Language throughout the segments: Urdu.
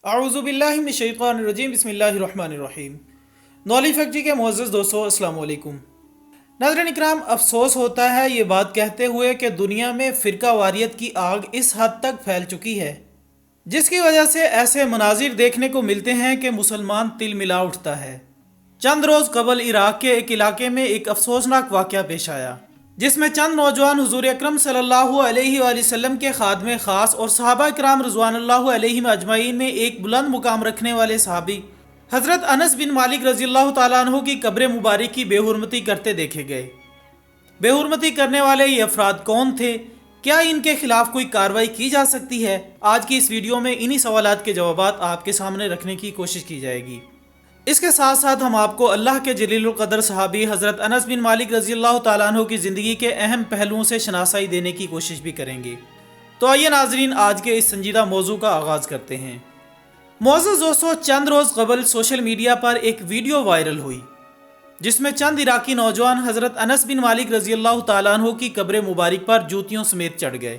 اعوذ باللہ من الشیطان الرجیم، بسم اللہ الرحمن الرحیم۔ نولی فیکٹری کے معزز دوستو، السلام علیکم۔ ناظرین اکرام، افسوس ہوتا ہے یہ بات کہتے ہوئے کہ دنیا میں فرقہ واریت کی آگ اس حد تک پھیل چکی ہے جس کی وجہ سے ایسے مناظر دیکھنے کو ملتے ہیں کہ مسلمان تل ملا اٹھتا ہے۔ چند روز قبل عراق کے ایک علاقے میں ایک افسوسناک واقعہ پیش آیا جس میں چند نوجوان حضور اکرم صلی اللہ علیہ وآلہ وسلم کے خادم خاص اور صحابہ کرام رضوان اللہ علیہم اجمعین میں ایک بلند مقام رکھنے والے صحابی حضرت انس بن مالک رضی اللہ تعالیٰ عنہ کی قبر مبارک کی بے حرمتی کرتے دیکھے گئے۔ بے حرمتی کرنے والے یہ افراد کون تھے؟ کیا ان کے خلاف کوئی کارروائی کی جا سکتی ہے؟ آج کی اس ویڈیو میں انہی سوالات کے جوابات آپ کے سامنے رکھنے کی کوشش کی جائے گی۔ اس کے ساتھ ساتھ ہم آپ کو اللہ کے جلیل القدر صحابی حضرت انس بن مالک رضی اللہ تعالیٰ عنہ کی زندگی کے اہم پہلوؤں سے شناسائی دینے کی کوشش بھی کریں گے۔ تو آئیے ناظرین، آج کے اس سنجیدہ موضوع کا آغاز کرتے ہیں۔ معزز دوستو، چند روز قبل سوشل میڈیا پر ایک ویڈیو وائرل ہوئی جس میں چند عراقی نوجوان حضرت انس بن مالک رضی اللہ تعالیٰ عنہ کی قبر مبارک پر جوتیوں سمیت چڑھ گئے۔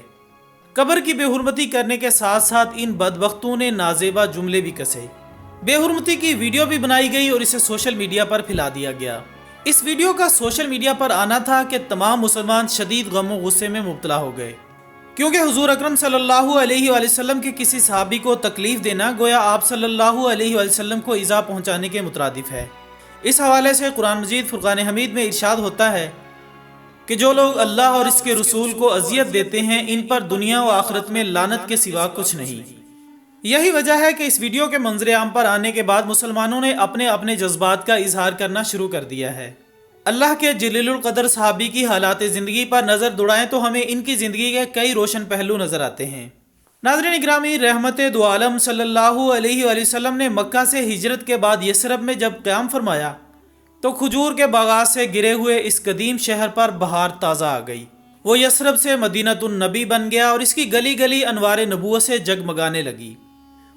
قبر کی بے حرمتی کرنے کے ساتھ ساتھ ان بدبختوں نے نازیبا جملے بھی کسے۔ بے حرمتی کی ویڈیو بھی بنائی گئی اور اسے سوشل میڈیا پر پھیلا دیا گیا۔ اس ویڈیو کا سوشل میڈیا پر آنا تھا کہ تمام مسلمان شدید غم و غصے میں مبتلا ہو گئے، کیونکہ حضور اکرم صلی اللہ علیہ وآلہ وسلم کے کسی صحابی کو تکلیف دینا گویا آپ صلی اللہ علیہ وآلہ وسلم کو ایذا پہنچانے کے مترادف ہے۔ اس حوالے سے قرآن مجید فرقان حمید میں ارشاد ہوتا ہے کہ جو لوگ اللہ اور اس کے رسول کو اذیت دیتے ہیں ان پر دنیا و آخرت میں لعنت کے سوا کچھ نہیں۔ یہی وجہ ہے کہ اس ویڈیو کے منظر عام پر آنے کے بعد مسلمانوں نے اپنے اپنے جذبات کا اظہار کرنا شروع کر دیا ہے۔ اللہ کے جلیل القدر صحابی کی حالات زندگی پر نظر دوڑائیں تو ہمیں ان کی زندگی کے کئی روشن پہلو نظر آتے ہیں۔ ناظرین اکرامی، رحمت دو عالم صلی اللہ علیہ وآلہ وسلم نے مکہ سے ہجرت کے بعد یثرب میں جب قیام فرمایا تو کھجور کے باغات سے گرے ہوئے اس قدیم شہر پر بہار تازہ آ گئی۔ وہ یثرب سے مدینۃ النبی بن گیا اور اس کی گلی گلی انوار نبوت سے جگمگانے لگی،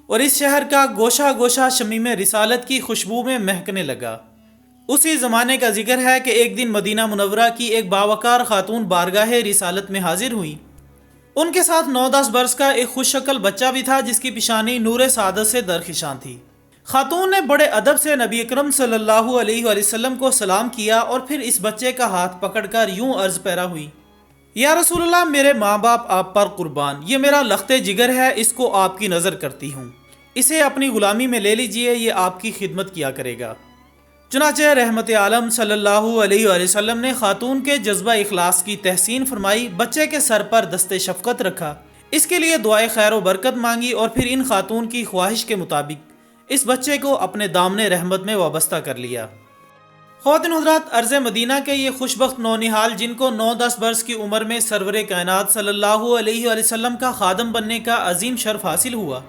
اور اس شہر کا گوشہ گوشہ شمیم رسالت کی خوشبو میں مہکنے لگا۔ اسی زمانے کا ذکر ہے کہ ایک دن مدینہ منورہ کی ایک باوقار خاتون بارگاہ رسالت میں حاضر ہوئی۔ ان کے ساتھ 9-10 برس کا ایک خوش شکل بچہ بھی تھا جس کی پیشانی نور سعادت سے درخشاں تھی۔ خاتون نے بڑے ادب سے نبی اکرم صلی اللہ علیہ وآلہ وسلم کو سلام کیا اور پھر اس بچے کا ہاتھ پکڑ کر یوں عرض پیرا ہوئی، یا رسول اللہ، میرے ماں باپ آپ پر قربان، یہ میرا لخت جگر ہے، اس کو آپ کی نظر کرتی ہوں، اسے اپنی غلامی میں لے لیجئے، یہ آپ کی خدمت کیا کرے گا۔ چنانچہ رحمت عالم صلی اللہ علیہ وآلہ وسلم نے خاتون کے جذبہ اخلاص کی تحسین فرمائی، بچے کے سر پر دست شفقت رکھا، اس کے لیے دعائے خیر و برکت مانگی اور پھر ان خاتون کی خواہش کے مطابق اس بچے کو اپنے دامن رحمت میں وابستہ کر لیا۔ خواتین حضرات، ارض مدینہ کے یہ خوشبخت نونہال جن کو 9-10 برس کی عمر میں سرور کائنات صلی اللہ علیہ وآلہ وسلم کا خادم بننے کا عظیم شرف حاصل ہوا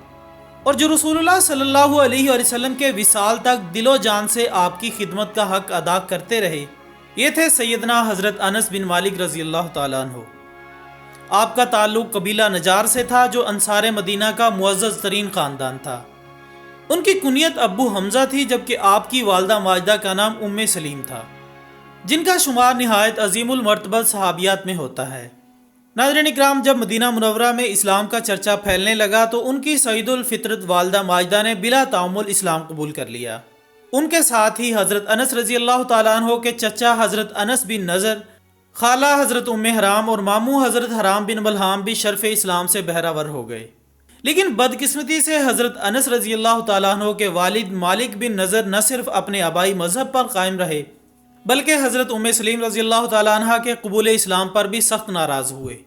اور جو رسول اللہ صلی اللہ علیہ وآلہ وسلم کے وصال تک دل و جان سے آپ کی خدمت کا حق ادا کرتے رہے، یہ تھے سیدنا حضرت انس بن مالک رضی اللہ تعالیٰ عنہ۔ آپ کا تعلق قبیلہ نجار سے تھا جو انصار مدینہ کا معزز ترین خاندان تھا۔ ان کی کنیت ابو حمزہ تھی جبکہ آپ کی والدہ ماجدہ کا نام ام سلیم تھا، جن کا شمار نہایت عظیم المرتبہ صحابیات میں ہوتا ہے۔ ناظرین اکرام، جب مدینہ منورہ میں اسلام کا چرچا پھیلنے لگا تو ان کی سعید الفطرت والدہ ماجدہ نے بلا تعمل اسلام قبول کر لیا۔ ان کے ساتھ ہی حضرت انس رضی اللہ تعالیٰ عنہ کے چچا حضرت انس بن نضر، خالہ حضرت ام حرام اور ماموں حضرت حرام بن ملحام بھی شرف اسلام سے بہرہ ور ہو گئے۔ لیکن بدقسمتی سے حضرت انس رضی اللہ تعالیٰ عنہ کے والد مالک بن نضر نہ صرف اپنے آبائی مذہب پر قائم رہے بلکہ حضرت ام سلیم رضی اللہ تعالیٰ عنہ کے قبول اسلام پر بھی سخت ناراض ہوئے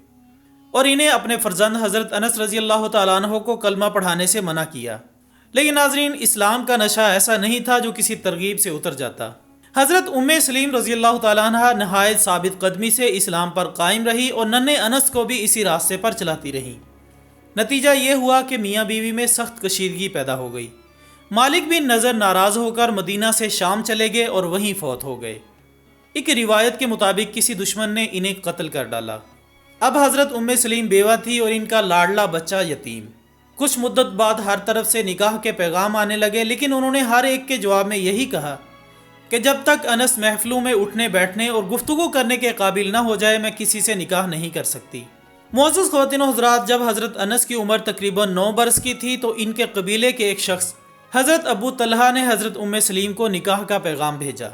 اور انہیں اپنے فرزند حضرت انس رضی اللہ تعالیٰ عنہ کو کلمہ پڑھانے سے منع کیا۔ لیکن ناظرین، اسلام کا نشہ ایسا نہیں تھا جو کسی ترغیب سے اتر جاتا۔ حضرت ام سلیم رضی اللہ تعالیٰ عنہ نہایت ثابت قدمی سے اسلام پر قائم رہی اور ننھے انس کو بھی اسی راستے پر چلاتی رہی۔ نتیجہ یہ ہوا کہ میاں بیوی میں سخت کشیدگی پیدا ہو گئی۔ مالک بن نضر ناراض ہو کر مدینہ سے شام چلے گئے اور وہیں فوت ہو گئے۔ ایک روایت کے مطابق کسی دشمن نے انہیں قتل کر ڈالا۔ اب حضرت ام سلیم بیوہ تھی اور ان کا لاڈلا بچہ یتیم۔ کچھ مدت بعد ہر طرف سے نکاح کے پیغام آنے لگے، لیکن انہوں نے ہر ایک کے جواب میں یہی کہا کہ جب تک انس محفلوں میں اٹھنے بیٹھنے اور گفتگو کرنے کے قابل نہ ہو جائے میں کسی سے نکاح نہیں کر سکتی۔ معزز خواتین و حضرات، جب حضرت انس کی عمر تقریباً 9 برس کی تھی تو ان کے قبیلے کے ایک شخص حضرت ابو طلحہ نے حضرت ام سلیم کو نکاح کا پیغام بھیجا۔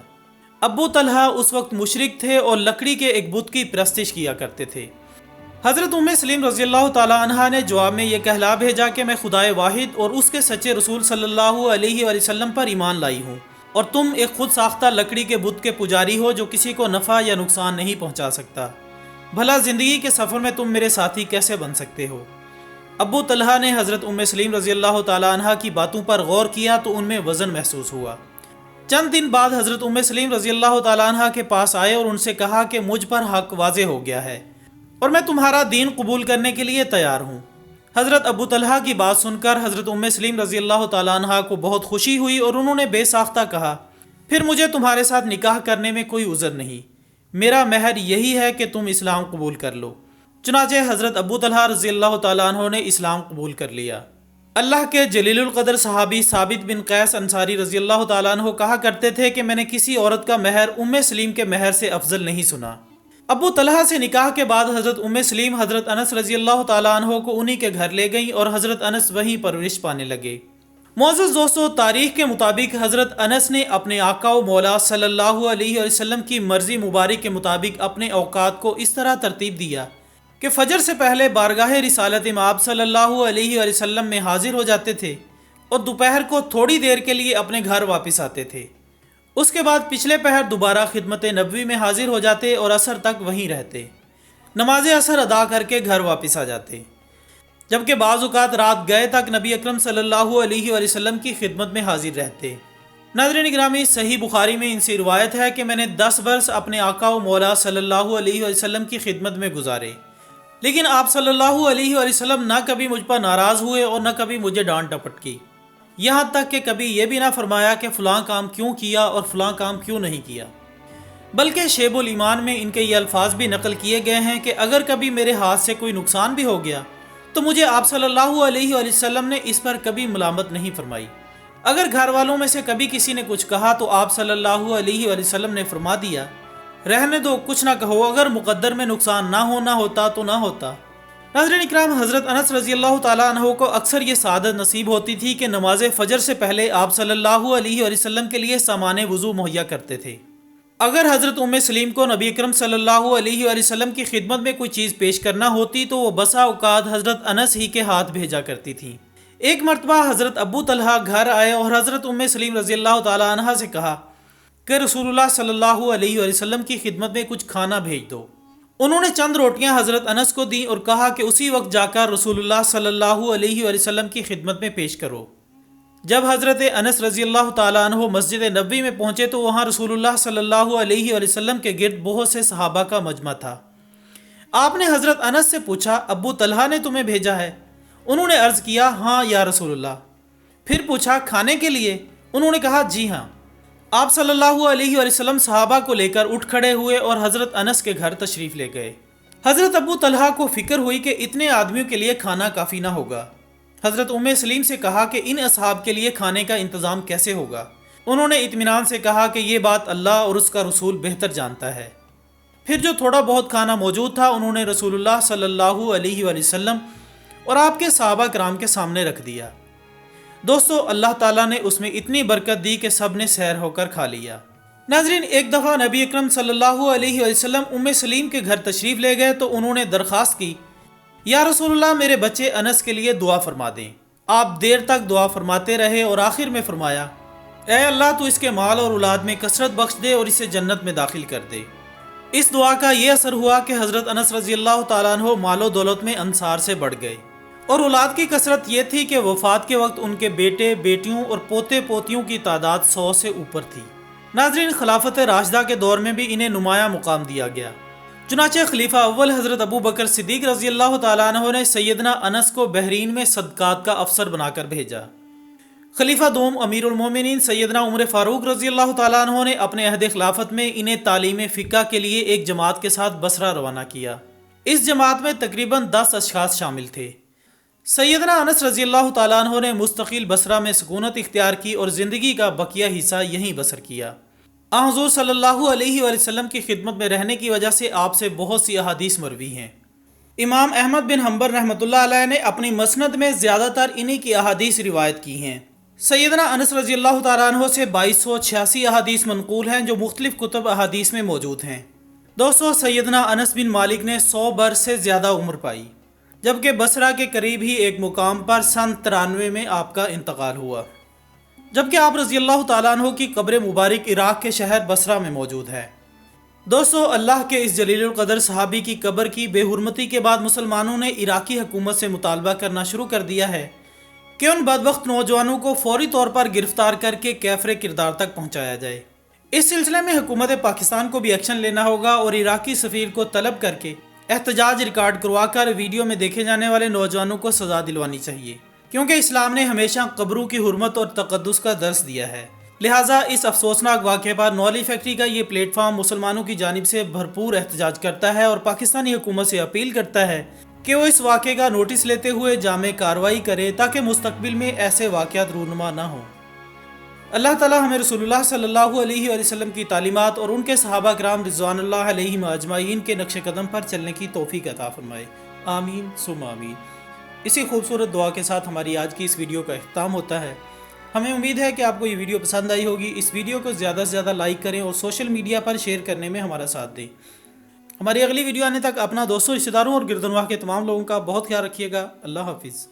ابو طلحہ اس وقت مشرک تھے اور لکڑی کے ایک بت کی پرستش کیا کرتے تھے۔ حضرت ام سلیم رضی اللہ تعالیٰ عنہا نے جواب میں یہ کہلا بھیجا کہ میں خدائے واحد اور اس کے سچے رسول صلی اللہ علیہ وآلہ وسلم پر ایمان لائی ہوں، اور تم ایک خود ساختہ لکڑی کے بت کے پجاری ہو جو کسی کو نفع یا نقصان نہیں پہنچا سکتا۔ بھلا زندگی کے سفر میں تم میرے ساتھی کیسے بن سکتے ہو؟ ابو طلحہ نے حضرت ام سلیم رضی اللہ تعالیٰ عنہا کی باتوں پر غور کیا تو ان میں وزن محسوس ہوا۔ چند دن بعد حضرت ام سلیم رضی اللہ تعالیٰ عنہا کے پاس آئے اور ان سے کہا کہ مجھ پر حق واضح ہو گیا ہے اور میں تمہارا دین قبول کرنے کے لیے تیار ہوں۔ حضرت ابو طلحہ کی بات سن کر حضرت ام سلیم رضی اللہ تعالیٰ عنہا کو بہت خوشی ہوئی اور انہوں نے بے ساختہ کہا، پھر مجھے تمہارے ساتھ نکاح کرنے میں کوئی عذر نہیں، میرا مہر یہی ہے کہ تم اسلام قبول کر لو۔ چنانچہ حضرت ابو طلحہ رضی اللہ تعالیٰ عنہ نے اسلام قبول کر لیا۔ اللہ کے جلیل القدر صحابی ثابت بن قیس انصاری رضی اللہ تعالیٰ عنہ کہا کرتے تھے کہ میں نے کسی عورت کا مہر ام سلیم کے مہر سے افضل نہیں سنا۔ ابو طلحہ سے نکاح کے بعد حضرت ام سلیم حضرت انس رضی اللہ تعالیٰ عنہ کو انہی کے گھر لے گئیں اور حضرت انس وہیں پرورش پانے لگے۔ معزز دوستو، تاریخ کے مطابق حضرت انس نے اپنے آقا و مولا صلی اللہ علیہ وسلم کی مرضی مبارک کے مطابق اپنے اوقات کو اس طرح ترتیب دیا کہ فجر سے پہلے بارگاہ رسالت مآب صلی اللہ علیہ وسلم میں حاضر ہو جاتے تھے اور دوپہر کو تھوڑی دیر کے لیے اپنے گھر واپس آتے تھے۔ اس کے بعد پچھلے پہر دوبارہ خدمت نبوی میں حاضر ہو جاتے اور عصر تک وہیں رہتے، نماز عصر ادا کر کے گھر واپس آ جاتے، جبکہ بعض اوقات رات گئے تک نبی اکرم صلی اللہ علیہ وسلم کی خدمت میں حاضر رہتے۔ ناظرین گرامی، صحیح بخاری میں ان سے روایت ہے کہ میں نے 10 برس اپنے آقا و مولا صلی اللہ علیہ وسلم کی خدمت میں گزارے، لیکن آپ صلی اللہ علیہ وسلم نہ کبھی مجھ پر ناراض ہوئے اور نہ کبھی مجھے ڈانٹ ڈپٹ کی، یہاں تک کہ کبھی یہ بھی نہ فرمایا کہ فلاں کام کیوں کیا اور فلاں کام کیوں نہیں کیا، بلکہ شیب الایمان میں ان کے یہ الفاظ بھی نقل کیے گئے ہیں کہ اگر کبھی میرے ہاتھ سے کوئی نقصان بھی ہو گیا تو مجھے آپ صلی اللہ علیہ وسلم نے اس پر کبھی ملامت نہیں فرمائی۔ اگر گھر والوں میں سے کبھی کسی نے کچھ کہا تو آپ صلی اللہ علیہ وسلم نے فرما دیا، رہنے دو، کچھ نہ کہو، اگر مقدر میں نقصان نہ ہونا ہوتا تو نہ ہوتا۔ ناظرین اکرام، حضرت انس رضی اللہ تعالیٰ عنہ کو اکثر یہ سعادت نصیب ہوتی تھی کہ نماز فجر سے پہلے آپ صلی اللہ علیہ وسلم کے لیے سامان وضو مہیا کرتے تھے۔ اگر حضرت ام سلیم کو نبی اکرم صلی اللہ علیہ وسلم کی خدمت میں کوئی چیز پیش کرنا ہوتی تو وہ بسا اوقات حضرت انس ہی کے ہاتھ بھیجا کرتی تھیں۔ ایک مرتبہ حضرت ابو طلحہ گھر آئے اور حضرت ام سلیم رضی اللہ تعالیٰ عنہ سے کہا کہ رسول اللہ صلی اللہ علیہ وسلم کی خدمت میں کچھ کھانا بھیج دو۔ انہوں نے چند روٹیاں حضرت انس کو دیں اور کہا کہ اسی وقت جا کر رسول اللہ صلی اللہ علیہ وسلم کی خدمت میں پیش کرو۔ جب حضرت انس رضی اللہ تعالیٰ عنہ مسجد نبوی میں پہنچے تو وہاں رسول اللہ صلی اللہ علیہ وسلم کے گرد بہت سے صحابہ کا مجمع تھا۔ آپ نے حضرت انس سے پوچھا، ابو طلحہ نے تمہیں بھیجا ہے؟ انہوں نے عرض کیا، ہاں یا رسول اللہ۔ پھر پوچھا، کھانے کے لیے؟ انہوں نے کہا، جی ہاں۔ آپ صلی اللہ علیہ وسلم صحابہ کو لے کر اٹھ کھڑے ہوئے اور حضرت انس کے گھر تشریف لے گئے۔ حضرت ابو طلحہ کو فکر ہوئی کہ اتنے آدمیوں کے لیے کھانا کافی نہ ہوگا۔ حضرت ام سلیم سے کہا کہ ان اصحاب کے لیے کھانے کا انتظام کیسے ہوگا؟ انہوں نے اطمینان سے کہا کہ یہ بات اللہ اور اس کا رسول بہتر جانتا ہے۔ پھر جو تھوڑا بہت کھانا موجود تھا انہوں نے رسول اللہ صلی اللہ علیہ وسلم اور آپ کے صحابہ کرام کے سامنے رکھ دیا۔ دوستو، اللہ تعالیٰ نے اس میں اتنی برکت دی کہ سب نے سیر ہو کر کھا لیا۔ ناظرین، ایک دفعہ نبی اکرم صلی اللہ علیہ وسلم ام سلیم کے گھر تشریف لے گئے تو انہوں نے درخواست کی، یا رسول اللہ، میرے بچے انس کے لیے دعا فرما دیں۔ آپ دیر تک دعا فرماتے رہے اور آخر میں فرمایا، اے اللہ، تو اس کے مال اور اولاد میں کثرت بخش دے اور اسے جنت میں داخل کر دے۔ اس دعا کا یہ اثر ہوا کہ حضرت انس رضی اللہ تعالیٰ عنہ مال و دولت میں انصار سے بڑھ گئے، اور اولاد کی کثرت یہ تھی کہ وفات کے وقت ان کے بیٹے بیٹیوں اور پوتے پوتیوں کی تعداد 100 سے اوپر تھی۔ ناظرین، خلافت راشدہ کے دور میں بھی انہیں نمایاں مقام دیا گیا۔ چنانچہ خلیفہ اول حضرت ابو بکر صدیق رضی اللہ تعالیٰ عنہ نے سیدنا انس کو بحرین میں صدقات کا افسر بنا کر بھیجا۔ خلیفہ دوم امیر المومنین سیدنا عمر فاروق رضی اللہ تعالیٰ عنہ نے اپنے عہد خلافت میں انہیں تعلیم فقہ کے لیے ایک جماعت کے ساتھ بصرہ روانہ کیا۔ اس جماعت میں تقریباً 10 اشخاص شامل تھے۔ سیدنا انس رضی اللہ تعالیٰ عنہ نے مستقل بصرہ میں سکونت اختیار کی اور زندگی کا بقیہ حصہ یہیں بسر کیا۔ حضور صلی اللہ علیہ وسلم کی خدمت میں رہنے کی وجہ سے آپ سے بہت سی احادیث مروی ہیں۔ امام احمد بن حنبل رحمۃ اللہ علیہ نے اپنی مسند میں زیادہ تر انہی کی احادیث روایت کی ہیں۔ سیدنا انس رضی اللہ تعالیٰ عنہ سے 2286 احادیث منقول ہیں جو مختلف کتب احادیث میں موجود ہیں۔ دوستو، سیدنا انس بن مالک نے 100 برس سے زیادہ عمر پائی، جبکہ بصرہ کے قریب ہی ایک مقام پر سن 93 میں آپ کا انتقال ہوا، جبکہ آپ رضی اللہ تعالیٰ عنہ کی قبر مبارک عراق کے شہر بصرہ میں موجود ہے۔ دوستو، اللہ کے اس جلیل القدر صحابی کی قبر کی بے حرمتی کے بعد مسلمانوں نے عراقی حکومت سے مطالبہ کرنا شروع کر دیا ہے کہ ان بدبخت نوجوانوں کو فوری طور پر گرفتار کر کے کیفر کردار تک پہنچایا جائے۔ اس سلسلے میں حکومت پاکستان کو بھی ایکشن لینا ہوگا اور عراقی سفیر کو طلب کر کے احتجاج ریکارڈ کروا کر ویڈیو میں دیکھے جانے والے نوجوانوں کو سزا دلوانی چاہیے، کیونکہ اسلام نے ہمیشہ قبروں کی حرمت اور تقدس کا درس دیا ہے۔ لہٰذا اس افسوسناک واقعے پر نولی فیکٹری کا یہ پلیٹ فارم مسلمانوں کی جانب سے بھرپور احتجاج کرتا ہے اور پاکستانی حکومت سے اپیل کرتا ہے کہ وہ اس واقعے کا نوٹس لیتے ہوئے جامع کارروائی کرے تاکہ مستقبل میں ایسے واقعات رونما نہ ہوں۔ اللہ تعالی ہمیں رسول اللہ صلی اللہ علیہ وآلہ وسلم کی تعلیمات اور ان کے صحابہ کرام رضوان اللہ علیہم اجمعین کے نقش قدم پر چلنے کی توفیق عطا فرمائے، آمین ثم آمین۔ اسی خوبصورت دعا کے ساتھ ہماری آج کی اس ویڈیو کا اختتام ہوتا ہے۔ ہمیں امید ہے کہ آپ کو یہ ویڈیو پسند آئی ہوگی۔ اس ویڈیو کو زیادہ سے زیادہ لائک کریں اور سوشل میڈیا پر شیئر کرنے میں ہمارا ساتھ دیں۔ ہماری اگلی ویڈیو آنے تک اپنا دوستوں، رشتہ داروں اور گردنواہ کے تمام لوگوں کا بہت خیال رکھیے گا۔ اللہ حافظ۔